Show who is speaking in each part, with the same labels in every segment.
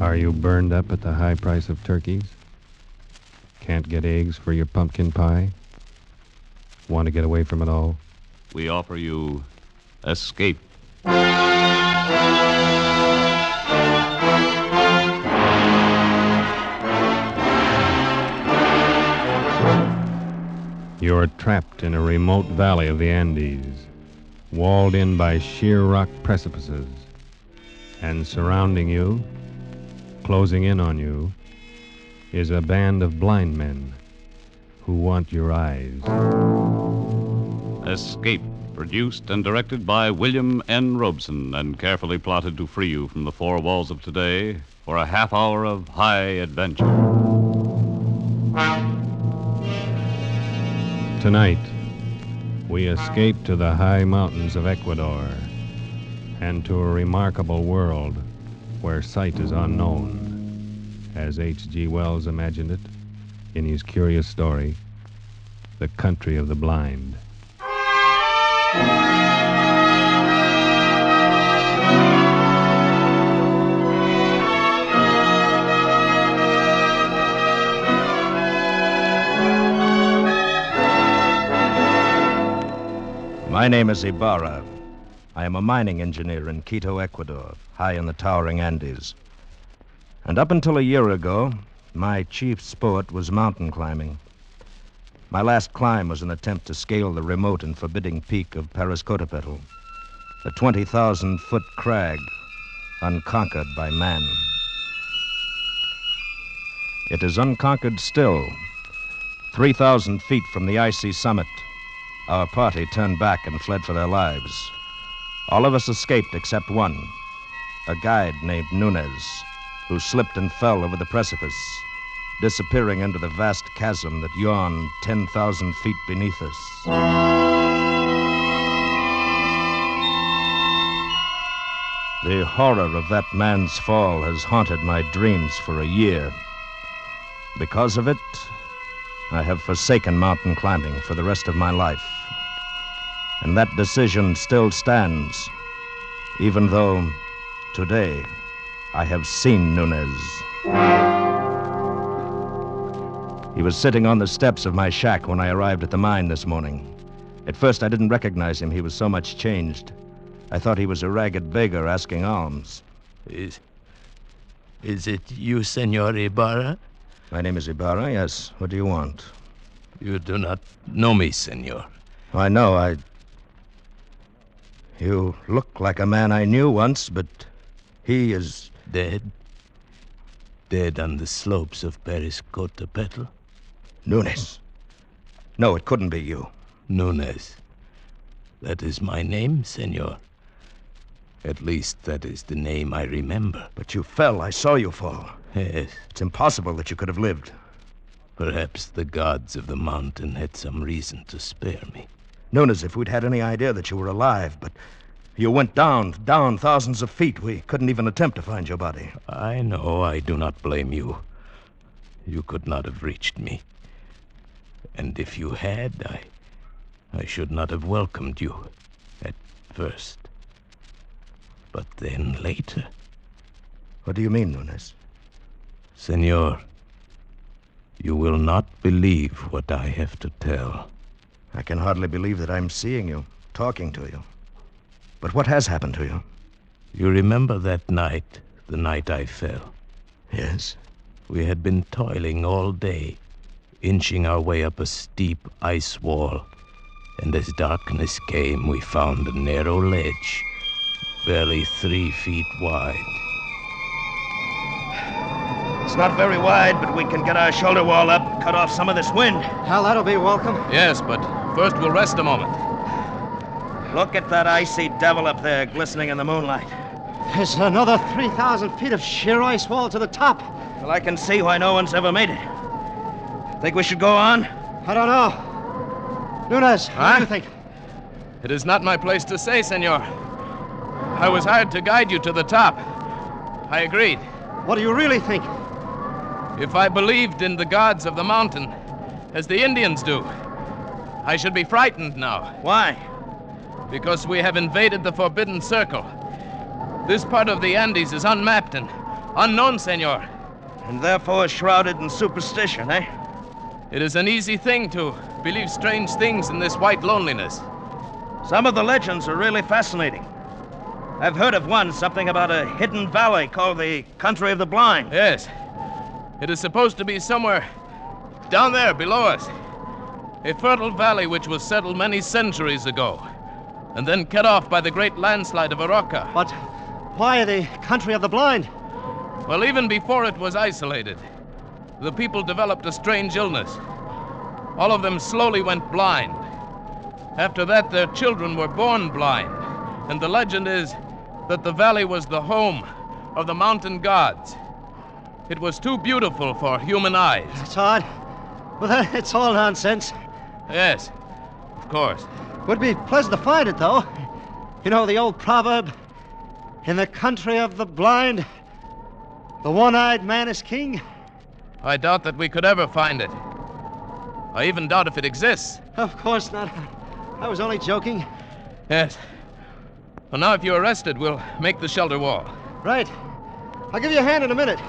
Speaker 1: Are you burned up at the high price of turkeys? Can't get eggs for your pumpkin pie? Want to get away from it all?
Speaker 2: We offer you Escape.
Speaker 1: You're trapped in a remote valley of the Andes, walled in by sheer rock precipices, and surrounding you, closing in on you, is a band of blind men who want your eyes.
Speaker 2: Escape, produced and directed by William N. Robeson and carefully plotted to free you from the four walls of today for a half hour of high adventure.
Speaker 1: Tonight, we escape to the high mountains of Ecuador and to a remarkable world where sight is unknown, as H.G. Wells imagined it in his curious story, The Country of the Blind.
Speaker 3: My name is Ibarra. I am a mining engineer in Quito, Ecuador, high in the towering Andes. And up until a year ago, my chief sport was mountain climbing. My last climb was an attempt to scale the remote and forbidding peak of Pariscotopetl, a 20,000-foot crag unconquered by man. It is unconquered still. 3,000 feet from the icy summit, our party turned back and fled for their lives. All of us escaped except one, a guide named Nunez, who slipped and fell over the precipice, disappearing into the vast chasm that yawned 10,000 feet beneath us. The horror of that man's fall has haunted my dreams for a year. Because of it, I have forsaken mountain climbing for the rest of my life. And that decision still stands, even though today I have seen Nunez. He was sitting on the steps of my shack when I arrived at the mine this morning. At first I didn't recognize him. He was so much changed. I thought he was a ragged beggar asking alms.
Speaker 4: Is it you, Senor Ibarra?
Speaker 3: My name is Ibarra, yes. What do you want?
Speaker 4: You do not know me, senor.
Speaker 3: I know, You look like a man I knew once, but he is...
Speaker 4: Dead? Dead on the slopes of Pariscotopetl?
Speaker 3: Nunez. No, it couldn't be you.
Speaker 4: Nunez. That is my name, senor. At least that is the name I remember.
Speaker 3: But you fell. I saw you fall.
Speaker 4: Yes.
Speaker 3: It's impossible that you could have lived.
Speaker 4: Perhaps the gods of the mountain had some reason to spare me.
Speaker 3: Nunez, if we'd had any idea that you were alive, but you went down thousands of feet. We couldn't even attempt to find your body.
Speaker 4: I know. I do not blame you. You could not have reached me. And if you had, I should not have welcomed you at first. But then later...
Speaker 3: What do you mean, Nunez?
Speaker 4: Senor, you will not believe what I have to tell.
Speaker 3: I can hardly believe that I'm seeing you, talking to you. But what has happened to you?
Speaker 4: You remember that night, the night I fell?
Speaker 3: Yes.
Speaker 4: We had been toiling all day, inching our way up a steep ice wall. And as darkness came, we found a narrow ledge, barely 3 feet wide.
Speaker 3: It's not very wide, but we can get our shoulder wall up and cut off some of this wind.
Speaker 5: Hell, that'll be welcome.
Speaker 6: Yes, but first we'll rest a moment.
Speaker 3: Look at that icy devil up there glistening in the moonlight.
Speaker 5: There's another 3,000 feet of sheer ice wall to the top.
Speaker 3: Well, I can see why no one's ever made it. Think we should go on?
Speaker 5: I don't know. Nunez, what do you think?
Speaker 6: It is not my place to say, senor. I was hired to guide you to the top. I agreed.
Speaker 5: What do you really think?
Speaker 6: If I believed in the gods of the mountain, as the Indians do, I should be frightened now.
Speaker 5: Why?
Speaker 6: Because we have invaded the Forbidden Circle. This part of the Andes is unmapped and unknown, senor.
Speaker 5: And therefore shrouded in superstition, eh?
Speaker 6: It is an easy thing to believe strange things in this white loneliness.
Speaker 5: Some of the legends are really fascinating. I've heard of one, something about a hidden valley called the Country of the Blind.
Speaker 6: Yes. It is supposed to be somewhere down there below us. A fertile valley which was settled many centuries ago, and then cut off by the great landslide of Arauca.
Speaker 5: But why the Country of the Blind?
Speaker 6: Well, even before it was isolated, the people developed a strange illness. All of them slowly went blind. After that, their children were born blind. And the legend is that the valley was the home of the mountain gods. It was too beautiful for human eyes.
Speaker 5: It's odd. Well, it's all nonsense.
Speaker 6: Yes, of course.
Speaker 5: Would be pleasant to find it, though. You know the old proverb, in the country of the blind, the one-eyed man is king?
Speaker 6: I doubt that we could ever find it. I even doubt if it exists.
Speaker 5: Of course not. I was only joking.
Speaker 6: Yes. Well, now if you're arrested, we'll make the shelter wall.
Speaker 5: Right. I'll give you a hand in a minute.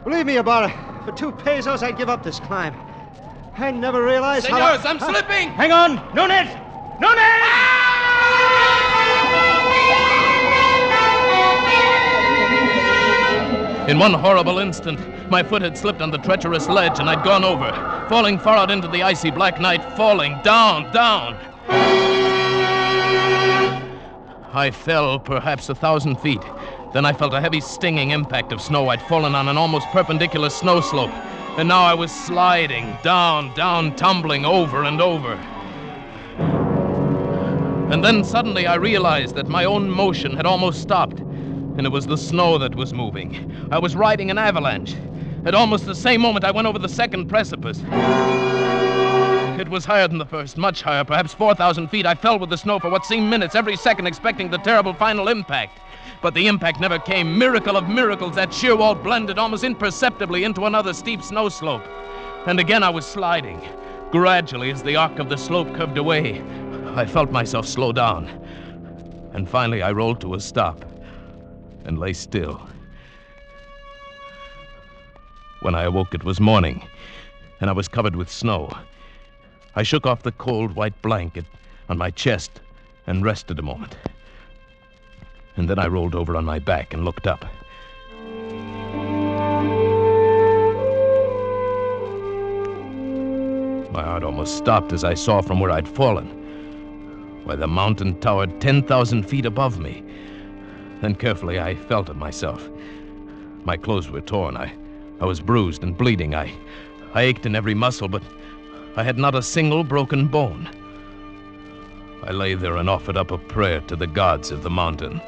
Speaker 5: Believe me, Ibarra, for 2 pesos, I'd give up this climb. I never realized
Speaker 6: Senors, I'm slipping!
Speaker 5: Hang on! Nunes! Nunes!
Speaker 6: In one horrible instant, my foot had slipped on the treacherous ledge and I'd gone over, falling far out into the icy black night, falling down, down. I fell perhaps 1,000 feet. Then I felt a heavy stinging impact of snow. I'd fallen on an almost perpendicular snow slope. And now I was sliding, down, down, tumbling over and over. And then suddenly I realized that my own motion had almost stopped. And it was the snow that was moving. I was riding an avalanche. At almost the same moment, I went over the second precipice. It was higher than the first, much higher, perhaps 4,000 feet. I fell with the snow for what seemed minutes, every second expecting the terrible final impact. But the impact never came. Miracle of miracles, that sheer wall blended almost imperceptibly into another steep snow slope. And again I was sliding. Gradually, as the arc of the slope curved away, I felt myself slow down. And finally I rolled to a stop and lay still. When I awoke, it was morning, and I was covered with snow. I shook off the cold white blanket on my chest and rested a moment. And then I rolled over on my back and looked up. My heart almost stopped as I saw from where I'd fallen. Why, the mountain towered 10,000 feet above me. Then carefully I felt of myself. My clothes were torn. I was bruised and bleeding. I ached in every muscle, but I had not a single broken bone. I lay there and offered up a prayer to the gods of the mountain.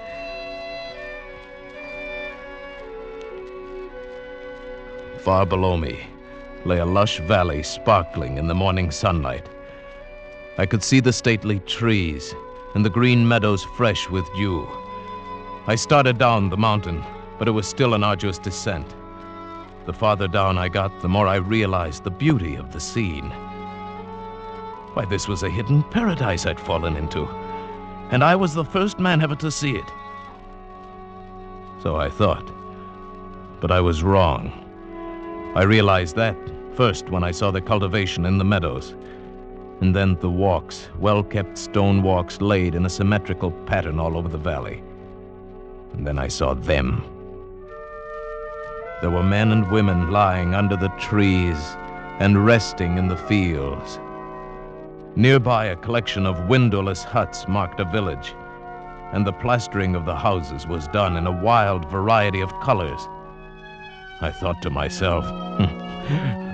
Speaker 6: Far below me lay a lush valley sparkling in the morning sunlight. I could see the stately trees and the green meadows fresh with dew. I started down the mountain, but it was still an arduous descent. The farther down I got, the more I realized the beauty of the scene. Why, this was a hidden paradise I'd fallen into, and I was the first man ever to see it. So I thought, but I was wrong. I realized that first when I saw the cultivation in the meadows, and then the walks, well-kept stone walks laid in a symmetrical pattern all over the valley. And then I saw them. There were men and women lying under the trees and resting in the fields. Nearby, a collection of windowless huts marked a village, and the plastering of the houses was done in a wild variety of colors. I thought to myself,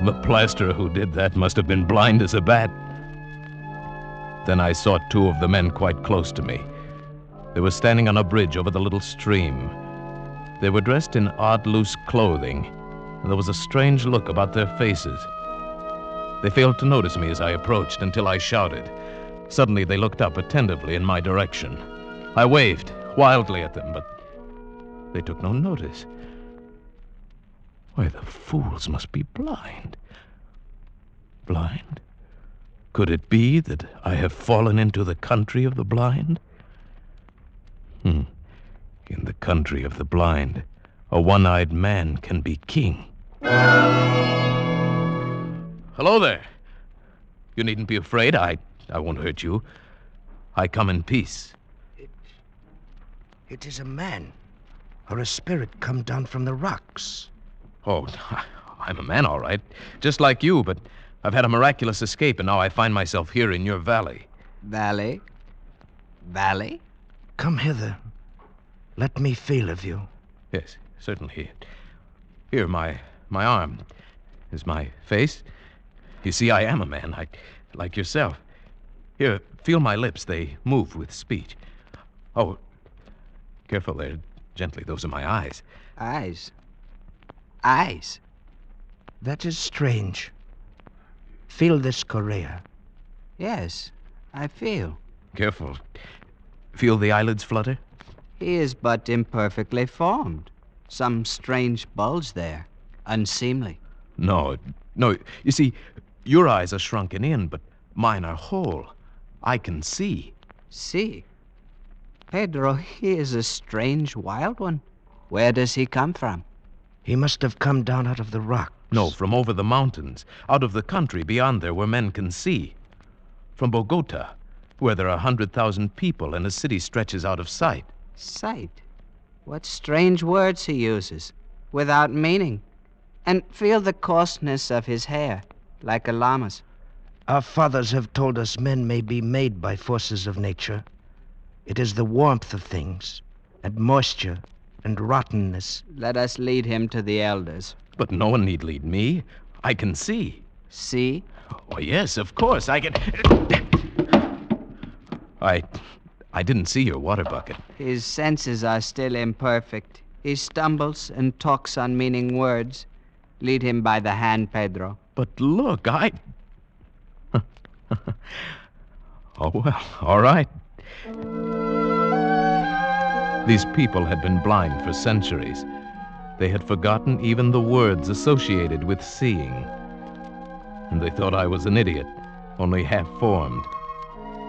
Speaker 6: the plasterer who did that must have been blind as a bat. Then I saw 2 of the men quite close to me. They were standing on a bridge over the little stream. They were dressed in odd, loose clothing, and there was a strange look about their faces. They failed to notice me as I approached until I shouted. Suddenly they looked up attentively in my direction. I waved wildly at them, but they took no notice. " 'Why, the fools must be blind.' Blind? Could it be that I have fallen into the country of the blind? In the country of the blind, a one-eyed man can be king. Hello there. You needn't be afraid. I won't hurt you. I come in peace.
Speaker 3: It is a man, or a spirit come down from the rocks.
Speaker 6: Oh, I'm a man, all right. Just like you, but I've had a miraculous escape, and now I find myself here in your valley.
Speaker 7: Valley? Valley?
Speaker 3: Come hither. Let me feel of you.
Speaker 6: Yes, certainly. Here, my arm is my face. You see, I am a man, like yourself. Here, feel my lips. They move with speech. Oh, careful there. Gently, those are my eyes.
Speaker 7: Eyes. Eyes?
Speaker 3: That is strange. Feel this Korea.
Speaker 7: Yes, I feel.
Speaker 6: Careful. Feel the eyelids flutter?
Speaker 7: He is but imperfectly formed. Some strange bulge there. Unseemly.
Speaker 6: No. You see, your eyes are shrunken in, but mine are whole. I can see.
Speaker 7: See? Pedro, he is a strange wild one. Where does he come from?
Speaker 3: He must have come down out of the rocks.
Speaker 6: No, from over the mountains, out of the country beyond there where men can see. From Bogota, where there are 100,000 people and a city stretches out of sight.
Speaker 7: Sight? What strange words he uses, without meaning. And feel the coarseness of his hair, like a llama's.
Speaker 3: Our fathers have told us men may be made by forces of nature. It is the warmth of things, and moisture, and rottenness.
Speaker 7: Let us lead him to the elders.
Speaker 6: But no one need lead me. I can see.
Speaker 7: See?
Speaker 6: Oh, yes, of course, I can... I didn't see your water bucket.
Speaker 7: His senses are still imperfect. He stumbles and talks unmeaning words. Lead him by the hand, Pedro.
Speaker 6: But look, Oh, well, all right. These people had been blind for centuries. They had forgotten even the words associated with seeing. And they thought I was an idiot, only half-formed.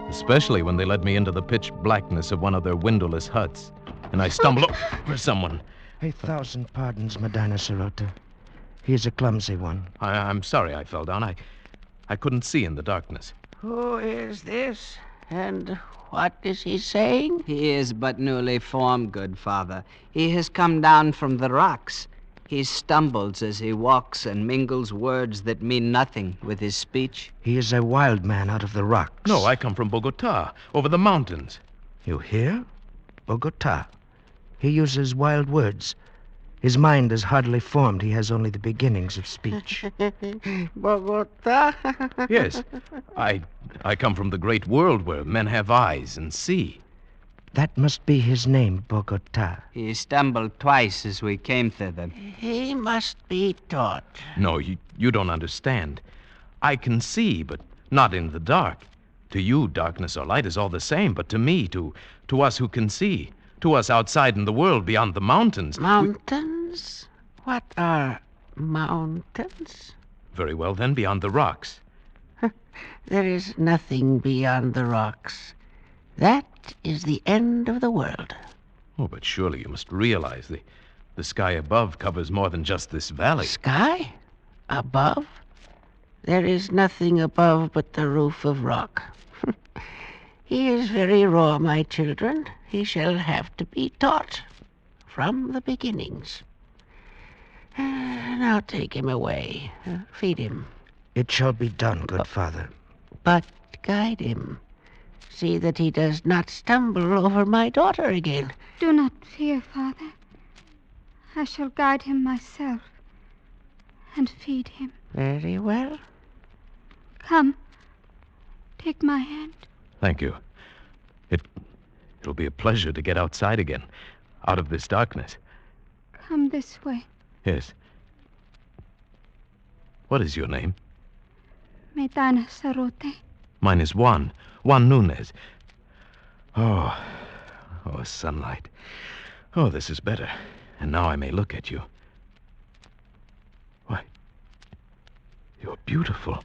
Speaker 6: Especially when they led me into the pitch blackness of one of their windowless huts, and I stumbled over someone.
Speaker 3: 1,000 pardons, Medina Sirota. He is a clumsy one.
Speaker 6: I'm sorry I fell down. I couldn't see in the darkness.
Speaker 8: Who is this? And what is he saying?
Speaker 7: He is but newly formed, good father. He has come down from the rocks. He stumbles as he walks and mingles words that mean nothing with his speech.
Speaker 3: He is a wild man out of the rocks.
Speaker 6: No, I come from Bogota, over the mountains.
Speaker 3: You hear? Bogota. He uses wild words. His mind is hardly formed. He has only the beginnings of speech.
Speaker 8: Bogota?
Speaker 6: Yes, I come from the great world where men have eyes and see.
Speaker 3: That must be his name, Bogota.
Speaker 7: He stumbled twice as we came thither.
Speaker 8: He must be taught.
Speaker 6: No, you don't understand. I can see, but not in the dark. To you, darkness or light is all the same, but to me, to us who can see, to us outside in the world beyond the mountains...
Speaker 8: Mountains? What are mountains?
Speaker 6: Very well, then, beyond the rocks.
Speaker 8: There is nothing beyond the rocks. That is the end of the world.
Speaker 6: Oh, but surely you must realize the sky above covers more than just this valley.
Speaker 8: Sky? Above? There is nothing above but the roof of rock. He is very raw, my children. He shall have to be taught from the beginnings. Now take him away. Feed him.
Speaker 3: It shall be done, good father.
Speaker 8: But guide him. See that he does not stumble over my daughter again.
Speaker 9: Do not fear, Father. I shall guide him myself and feed him.
Speaker 8: Very well.
Speaker 9: Come, take my hand.
Speaker 6: Thank you. It'll be a pleasure to get outside again, out of this darkness.
Speaker 9: Come this way.
Speaker 6: Yes. What is your name?
Speaker 9: Medina Sarote.
Speaker 6: Mine is Juan Nunez. Oh, sunlight. Oh, this is better. And now I may look at you. Why, you're beautiful.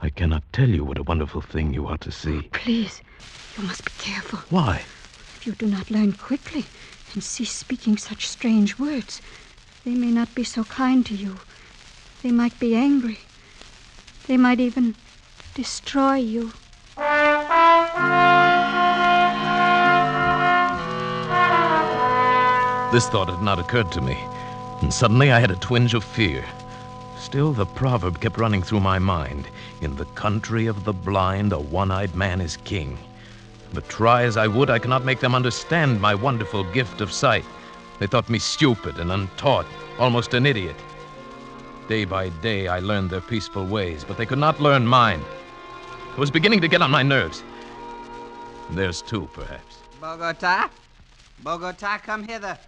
Speaker 6: I cannot tell you what a wonderful thing you are to see.
Speaker 9: Please, you must be careful.
Speaker 6: Why?
Speaker 9: If you do not learn quickly and cease speaking such strange words, they may not be so kind to you. They might be angry. They might even destroy you.
Speaker 6: This thought had not occurred to me, and suddenly I had a twinge of fear. Still, the proverb kept running through my mind. In the country of the blind, a one-eyed man is king. But try as I would, I could not make them understand my wonderful gift of sight. They thought me stupid and untaught, almost an idiot. Day by day, I learned their peaceful ways, but they could not learn mine. It was beginning to get on my nerves. Theirs too, perhaps.
Speaker 7: Bogota? Bogota, come hither.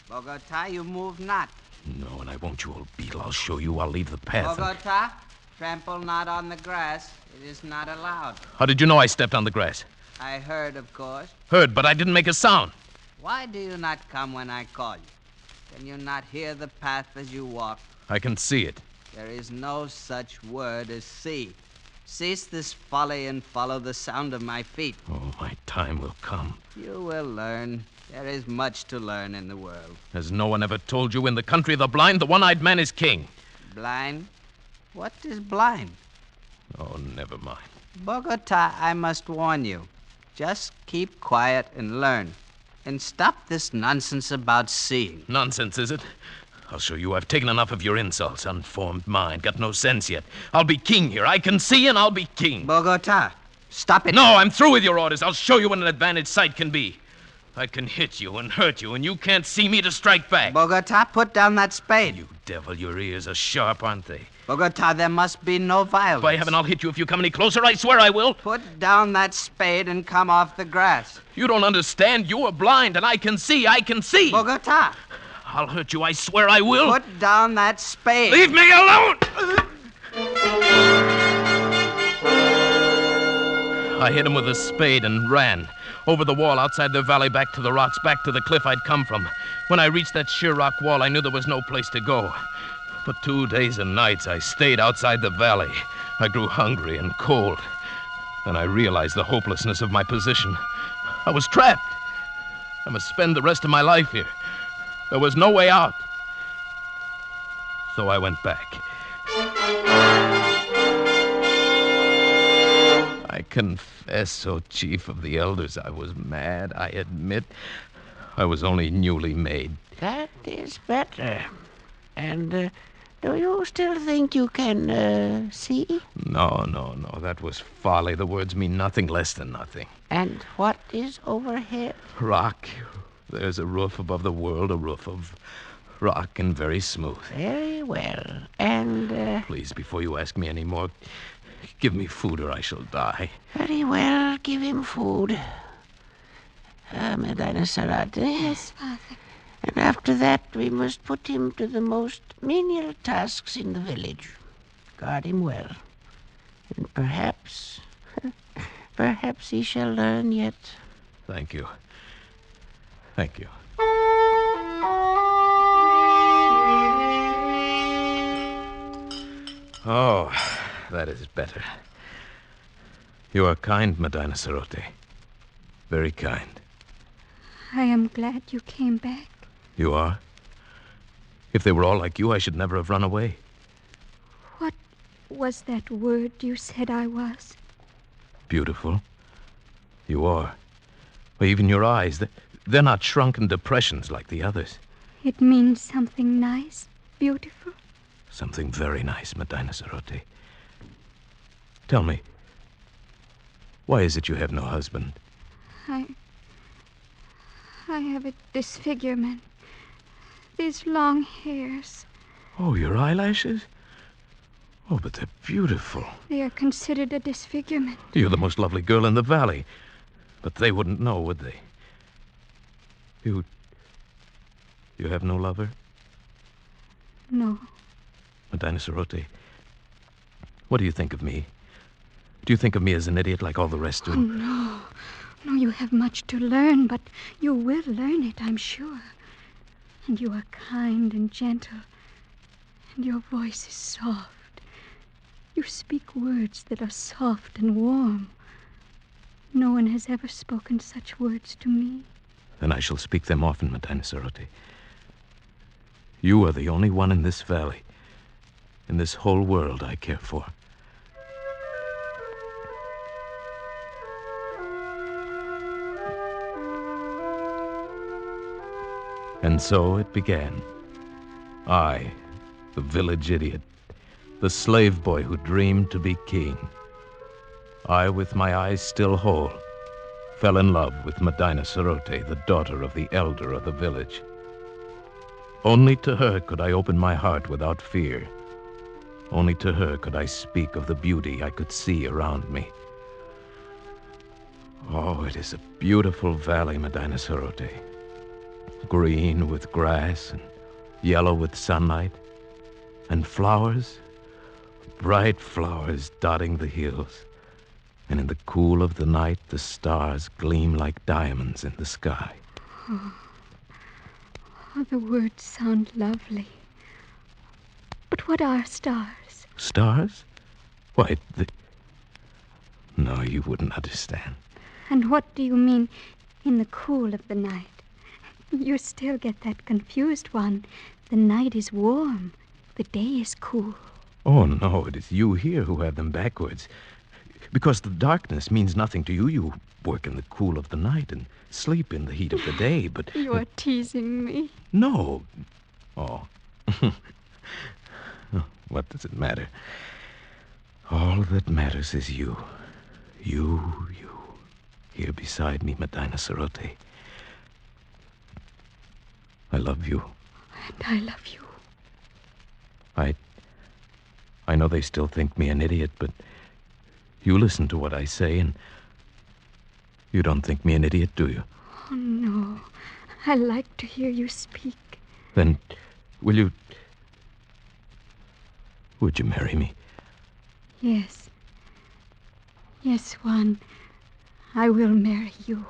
Speaker 7: Bogota, you move not.
Speaker 6: No, and I won't, you old beetle. I'll show you. I'll leave the path.
Speaker 7: Bogota, trample not on the grass. It is not allowed.
Speaker 6: How did you know I stepped on the grass?
Speaker 7: I heard, of course.
Speaker 6: Heard, but I didn't make a sound.
Speaker 7: Why do you not come when I call you? Can you not hear the path as you walk?
Speaker 6: I can see it.
Speaker 7: There is no such word as see. Cease this folly and follow the sound of my feet.
Speaker 6: Oh, my time will come.
Speaker 7: You will learn. There is much to learn in the world.
Speaker 6: Has no one ever told you in the country of the blind, the one-eyed man is king?
Speaker 7: Blind? What is blind?
Speaker 6: Oh, never mind.
Speaker 7: Bogota, I must warn you. Just keep quiet and learn. And stop this nonsense about seeing.
Speaker 6: Nonsense, is it? I'll show you I've taken enough of your insults. Unformed mind, got no sense yet. I'll be king here. I can see and I'll be king.
Speaker 7: Bogota, stop it.
Speaker 6: No, I'm through with your orders. I'll show you what an advantage sight can be. I can hit you and hurt you, and you can't see me to strike back.
Speaker 7: Bogota, put down that spade.
Speaker 6: You devil, your ears are sharp, aren't they?
Speaker 7: Bogota, there must be no violence.
Speaker 6: By heaven, I'll hit you if you come any closer. I swear I will.
Speaker 7: Put down that spade and come off the grass.
Speaker 6: You don't understand. You are blind, and I can see. I can see.
Speaker 7: Bogota.
Speaker 6: I'll hurt you. I swear I will.
Speaker 7: Put down that spade.
Speaker 6: Leave me alone! I hit him with a spade and ran. Over the wall outside the valley, back to the rocks, back to the cliff I'd come from. When I reached that sheer rock wall, I knew there was no place to go. For 2 days and nights, I stayed outside the valley. I grew hungry and cold. Then I realized the hopelessness of my position. I was trapped. I must spend the rest of my life here. There was no way out. So I went back. I confess, O chief of the elders, I was mad, I admit. I was only newly made.
Speaker 8: That is better. And do you still think you can see?
Speaker 6: No. That was folly. The words mean nothing less than nothing.
Speaker 8: And what is overhead?
Speaker 6: Rock. There's a roof above the world, a roof of rock and very smooth.
Speaker 8: Very well. And
Speaker 6: Please, before you ask me any more, give me food or I shall die.
Speaker 8: very well, give him food. Medina Sarate.
Speaker 9: Yes, Father.
Speaker 8: And after that, we must put him to the most menial tasks in the village. Guard him well. And perhaps he shall learn yet.
Speaker 6: Thank you. Thank you. Oh, that is better. You are kind, Medina Sarote. Very kind.
Speaker 9: I am glad you came back.
Speaker 6: You are? If they were all like you, I should never have run away.
Speaker 9: What was that word you said I was?
Speaker 6: Beautiful. You are. Well, even your eyes, they're not shrunken depressions like the others.
Speaker 9: It means something nice, beautiful.
Speaker 6: Something very nice, Medina Sarote. Tell me, why is it you have no husband?
Speaker 9: I have a disfigurement. These long hairs.
Speaker 6: Oh, your eyelashes? Oh, but they're beautiful.
Speaker 9: They are considered a disfigurement.
Speaker 6: You're the most lovely girl in the valley. But they wouldn't know, would they? You have no lover?
Speaker 9: No.
Speaker 6: Medina Sarote, what do you think of me? Do you think of me as an idiot like all the rest do?
Speaker 9: Oh, no. No, you have much to learn, but you will learn it, I'm sure. And you are kind and gentle. And your voice is soft. You speak words that are soft and warm. No one has ever spoken such words to me.
Speaker 6: Then I shall speak them often, Medina Sarote. You are the only one in this valley, in this whole world I care for. And so it began. I, the village idiot, the slave boy who dreamed to be king. I, with my eyes still whole, fell in love with Medina Sarote, the daughter of the elder of the village. Only to her could I open my heart without fear. Only to her could I speak of the beauty I could see around me. Oh, it is a beautiful valley, Medina Sarote. Green with grass and yellow with sunlight, and flowers, bright flowers dotting the hills. And in the cool of the night, the stars gleam like diamonds in the sky.
Speaker 9: Oh, the words sound lovely. But what are stars?
Speaker 6: Stars? Why, No, you wouldn't understand.
Speaker 9: And what do you mean, in the cool of the night? You still get that confused one. The night is warm. The day is cool.
Speaker 6: Oh, no, it is you here who have them backwards. Because the darkness means nothing to you. You work in the cool of the night and sleep in the heat of the day, but...
Speaker 9: You are teasing me.
Speaker 6: No. Oh. What does it matter? All that matters is you. You. Here beside me, Medina Sarote. I love you.
Speaker 9: And I love you.
Speaker 6: I know they still think me an idiot, but you listen to what I say, and you don't think me an idiot, do you?
Speaker 9: Oh, no. I like to hear you speak.
Speaker 6: Then, would you marry me?
Speaker 9: Yes. Yes, Juan. I will marry you.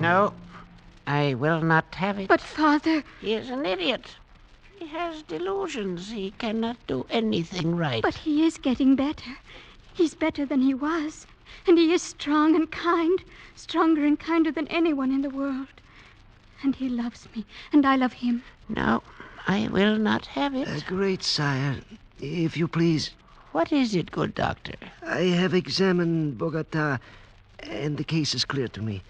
Speaker 8: No, I will not have it.
Speaker 9: But, Father...
Speaker 8: He is an idiot. He has delusions. He cannot do anything right.
Speaker 9: But he is getting better. He's better than he was. And he is strong and kind. Stronger and kinder than anyone in the world. And he loves me. And I love him.
Speaker 8: No, I will not have it.
Speaker 5: Great sire, if you please.
Speaker 8: What is it, good doctor?
Speaker 5: I have examined Bogota, and the case is clear to me.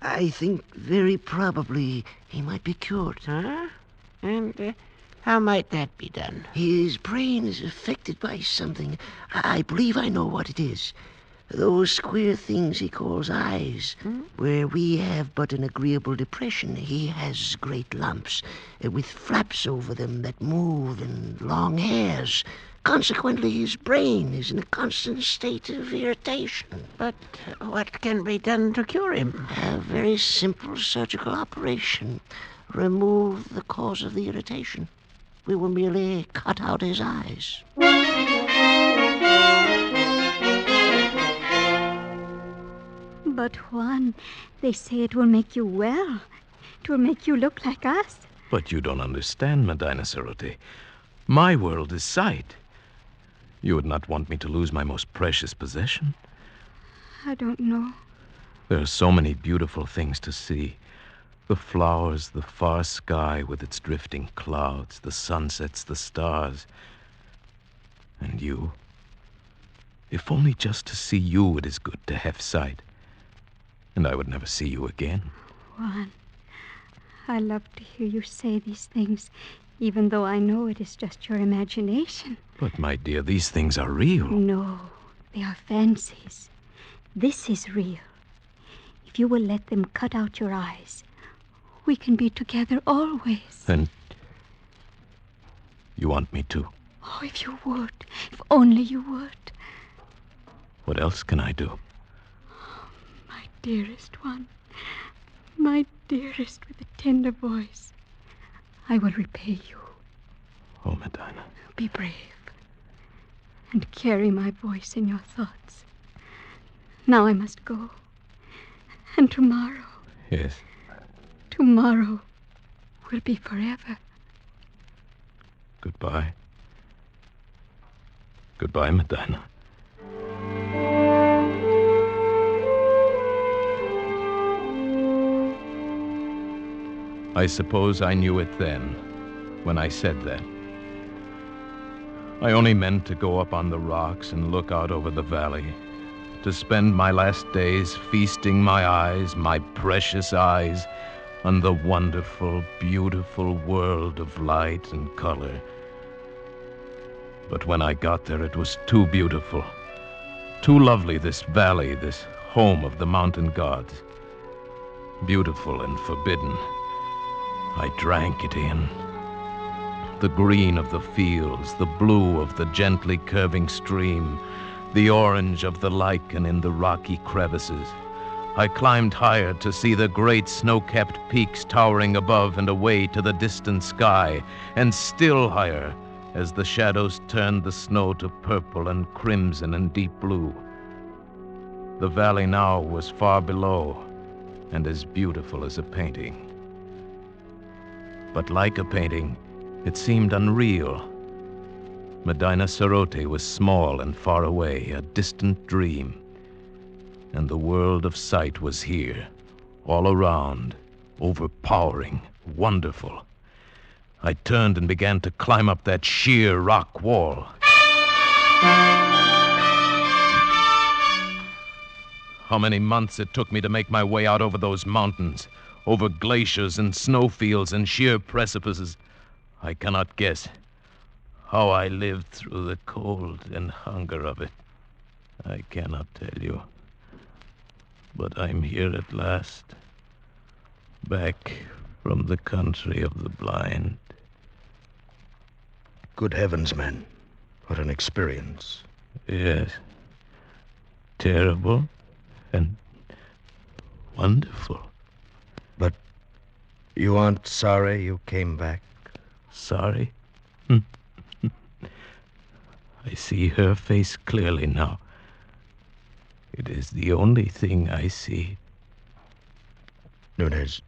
Speaker 5: I think very probably he might be cured.
Speaker 8: Huh? And how might that be done?
Speaker 5: His brain is affected by something. I believe I know what it is. Those queer things he calls eyes. Where we have but an agreeable depression, he has great lumps, with flaps over them that move and long hairs. Consequently, his brain is in a constant state of irritation.
Speaker 8: But what can be done to cure him?
Speaker 5: A very simple surgical operation. Remove the cause of the irritation. We will merely cut out his eyes.
Speaker 9: But, Juan, they say it will make you well. It will make you look like us.
Speaker 6: But you don't understand, Medina Sarote. My world is sight. You would not want me to lose my most precious possession?
Speaker 9: I don't know.
Speaker 6: There are so many beautiful things to see. The flowers, the far sky with its drifting clouds, the sunsets, the stars. And you. If only just to see you it is good to have sight. And I would never see you again.
Speaker 9: Juan, I love to hear you say these things, even though I know it is just your imagination.
Speaker 6: But, my dear, these things are real.
Speaker 9: No, they are fancies. This is real. If you will let them cut out your eyes, we can be together always.
Speaker 6: Then you want me to?
Speaker 9: Oh, if you would. If only you would.
Speaker 6: What else can I do?
Speaker 9: My dearest one. My dearest with a tender voice. I will repay you.
Speaker 6: Oh, Medina.
Speaker 9: Be brave. And carry my voice in your thoughts. Now I must go. And tomorrow,
Speaker 6: Yes.
Speaker 9: tomorrow will be forever.
Speaker 6: Goodbye. Goodbye, Medina. I suppose I knew it then, when I said that. I only meant to go up on the rocks and look out over the valley, to spend my last days feasting my eyes, my precious eyes, on the wonderful, beautiful world of light and color. But when I got there, it was too beautiful, too lovely, this valley, this home of the mountain gods. Beautiful and forbidden. I drank it in. The green of the fields, the blue of the gently curving stream, the orange of the lichen in the rocky crevices. I climbed higher to see the great snow-capped peaks towering above and away to the distant sky, and still higher as the shadows turned the snow to purple and crimson and deep blue. The valley now was far below and as beautiful as a painting. But like a painting, it seemed unreal. Medina Sarote was small and far away, a distant dream. And the world of sight was here, all around, overpowering, wonderful. I turned and began to climb up that sheer rock wall. How many months it took me to make my way out over those mountains, over glaciers and snowfields and sheer precipices, I cannot guess. How I lived through the cold and hunger of it, I cannot tell you. But I'm here at last, back from the country of the blind.
Speaker 3: Good heavens, man. What an experience.
Speaker 6: Yes. Terrible and wonderful.
Speaker 3: But you aren't sorry you came back?
Speaker 6: Sorry? I see her face clearly now. It is the only thing I see.
Speaker 3: Nunez,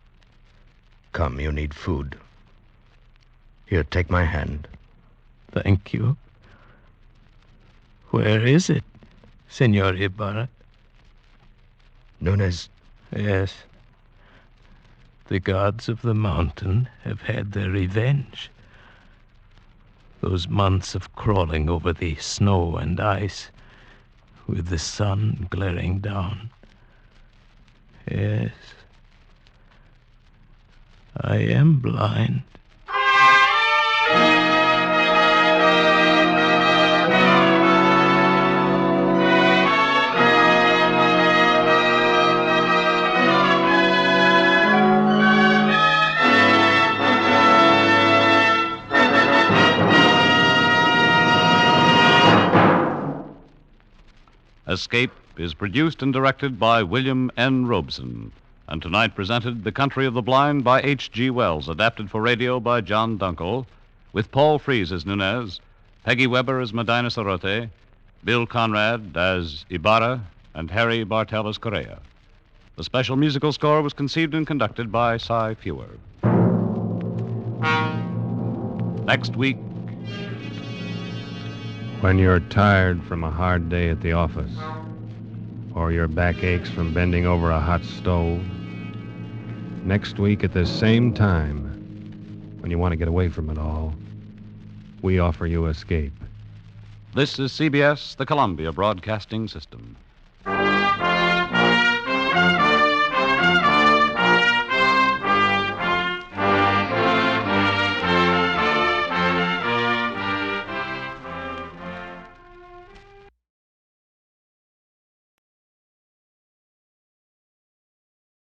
Speaker 3: come, you need food. Here, take my hand.
Speaker 6: Thank you. Where is it, Senor Ibarra?
Speaker 3: Nunez.
Speaker 6: Yes. The gods of the mountain have had their revenge. Those months of crawling over the snow and ice, with the sun glaring down. Yes. I am blind.
Speaker 2: Escape is produced and directed by William N. Robeson, and tonight presented The Country of the Blind by H.G. Wells, adapted for radio by John Dunkel, with Paul Frees as Nunez, Peggy Weber as Medina Sarote, Bill Conrad as Ibarra, and Harry Bartell as Correa. The special musical score was conceived and conducted by Cy Fewer. Next week,
Speaker 1: when you're tired from a hard day at the office, or your back aches from bending over a hot stove, next week at the same time, when you want to get away from it all, we offer you Escape.
Speaker 2: this is CBS, the Columbia Broadcasting System.